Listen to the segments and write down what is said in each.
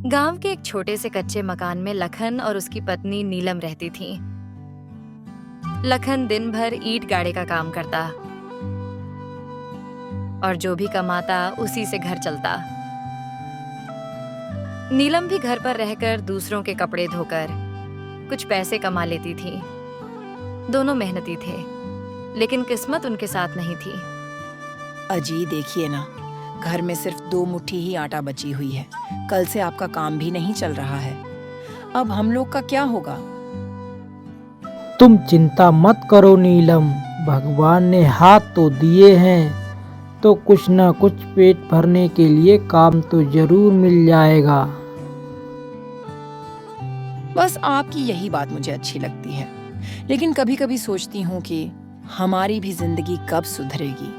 गांव के एक छोटे से कच्चे मकान में लखन और उसकी पत्नी नीलम रहती थीं। लखन दिन भर ईंट गाड़े का काम करता और जो भी कमाता उसी से घर चलता। नीलम भी घर पर रहकर दूसरों के कपड़े धोकर कुछ पैसे कमा लेती थी। दोनों मेहनती थे, लेकिन किस्मत उनके साथ नहीं थी। अजी देखिए ना, घर में सिर्फ 2 मुट्ठी ही आटा बची हुई है। कल से आपका काम भी नहीं चल रहा है। अब हम लोग का क्या होगा? तुम चिंता मत करो नीलम, भगवान ने हाथ तो दिए हैं तो कुछ ना कुछ पेट भरने के लिए काम तो जरूर मिल जाएगा। बस आपकी यही बात मुझे अच्छी लगती है, लेकिन कभी कभी सोचती हूँ कि हमारी भी जिंदगी कब सुधरेगी।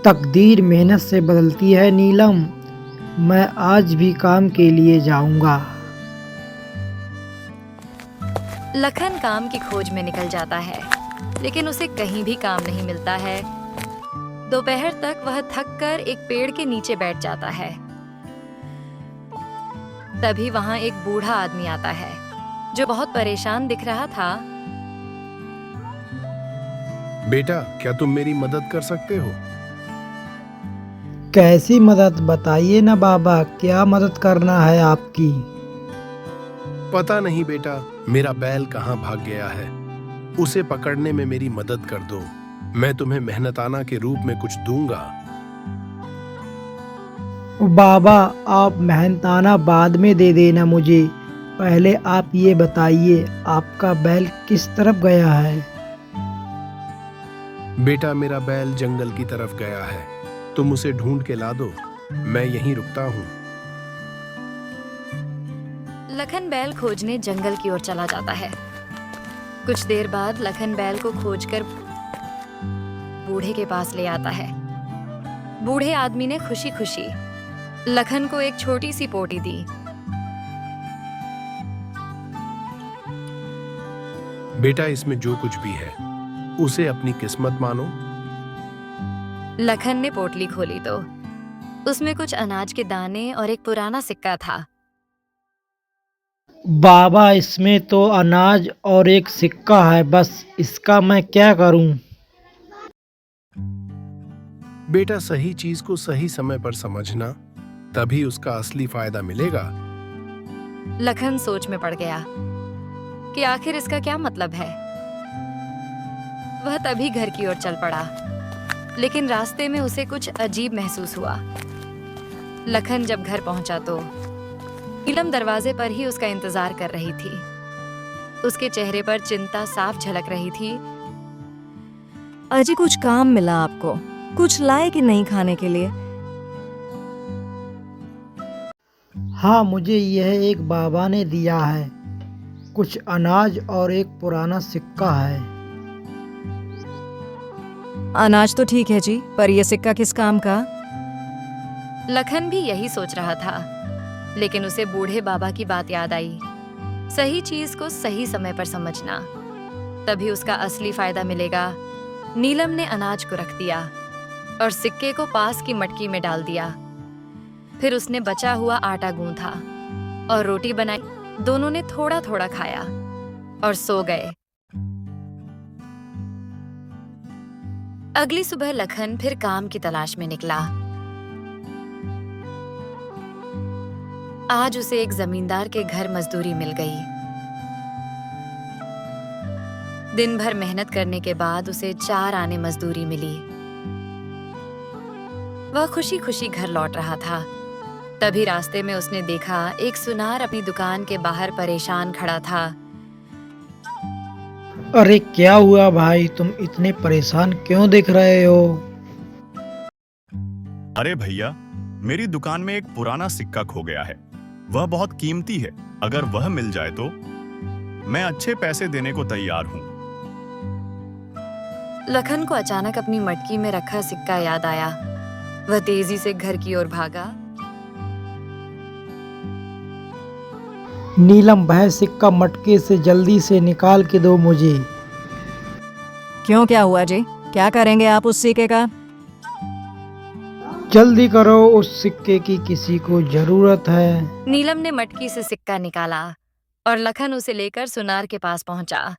तकदीर मेहनत से बदलती है नीलम। मैं आज भी काम के लिए जाऊंगा। लखन काम की खोज में निकल जाता है, लेकिन उसे कहीं भी काम नहीं मिलता है। दोपहर तक वह थक कर एक पेड़ के नीचे बैठ जाता है। तभी वहां एक बूढ़ा आदमी आता है जो बहुत परेशान दिख रहा था। बेटा, क्या तुम मेरी मदद कर सकते हो? कैसी मदद बताइए ना बाबा, क्या मदद करना है आपकी? पता नहीं बेटा, मेरा बैल कहाँ भाग गया है। उसे पकड़ने में मेरी मदद कर दो। मैं तुम्हें मेहनताना के रूप में कुछ दूंगा। बाबा, आप मेहनताना बाद में दे देना मुझे। पहले आप ये बताइए, आपका बैल किस तरफ गया है? बेटा, मेरा बैल जंगल की तरफ गया है। तुम उसे ढूंढ के ला दो। मैं यहीं रुकता हूँ। लखन बैल खोजने जंगल की ओर चला जाता है। कुछ देर बाद लखन बैल को खोजकर बूढ़े के पास ले आता है। बूढ़े आदमी ने खुशी खुशी लखन को एक छोटी सी पोटी दी। बेटा, इसमें जो कुछ भी है उसे अपनी किस्मत मानो। लखन ने पोटली खोली तो उसमें कुछ अनाज के दाने और एक पुराना सिक्का था। बाबा, इसमें तो अनाज और एक सिक्का है, बस इसका मैं क्या करूं? बेटा, सही चीज को सही समय पर समझना, तभी उसका असली फायदा मिलेगा। लखन सोच में पड़ गया कि आखिर इसका क्या मतलब है। वह तभी घर की ओर चल पड़ा, लेकिन रास्ते में उसे कुछ अजीब महसूस हुआ। लखन जब घर पहुंचा तो नीलम दरवाजे पर ही उसका इंतजार कर रही थी। उसके चेहरे पर चिंता साफ झलक रही थी। अजी, कुछ काम मिला आपको? कुछ लाए कि नहीं खाने के लिए? हाँ, मुझे यह एक बाबा ने दिया है। कुछ अनाज और एक पुराना सिक्का है। अनाज तो ठीक है जी, पर यह सिक्का किस काम का? लखन भी यही सोच रहा था, लेकिन उसे बूढ़े बाबा की बात याद आई। सही चीज को सही समय पर समझना, तभी उसका असली फायदा मिलेगा। नीलम ने अनाज को रख दिया और सिक्के को पास की मटकी में डाल दिया। फिर उसने बचा हुआ आटा गूंथा और रोटी बनाई। दोनों ने थोड़ा थोड़ा खाया और सो गए। अगली सुबह लखन फिर काम की तलाश में निकला। आज उसे एक जमींदार के घर मजदूरी मिल गई। दिन भर मेहनत करने के बाद उसे 4 आने मजदूरी मिली। वह खुशी खुशी घर लौट रहा था। तभी रास्ते में उसने देखा एक सुनार अपनी दुकान के बाहर परेशान खड़ा था। अरे क्या हुआ भाई, तुम इतने परेशान क्यों दिख रहे हो? अरे भैया, मेरी दुकान में एक पुराना सिक्का खो गया है। वह बहुत कीमती है। अगर वह मिल जाए तो मैं अच्छे पैसे देने को तैयार हूँ। लखन को अचानक अपनी मटकी में रखा सिक्का याद आया। वह तेजी से घर की ओर भागा। नीलम, वह सिक्का मटके से जल्दी से निकाल के दो मुझे। क्यों, क्या हुआ जी? क्या करेंगे आप उस सिक्के का? जल्दी करो, उस सिक्के की किसी को जरूरत है। नीलम ने मटकी से सिक्का निकाला और लखन उसे लेकर सुनार के पास पहुंचा।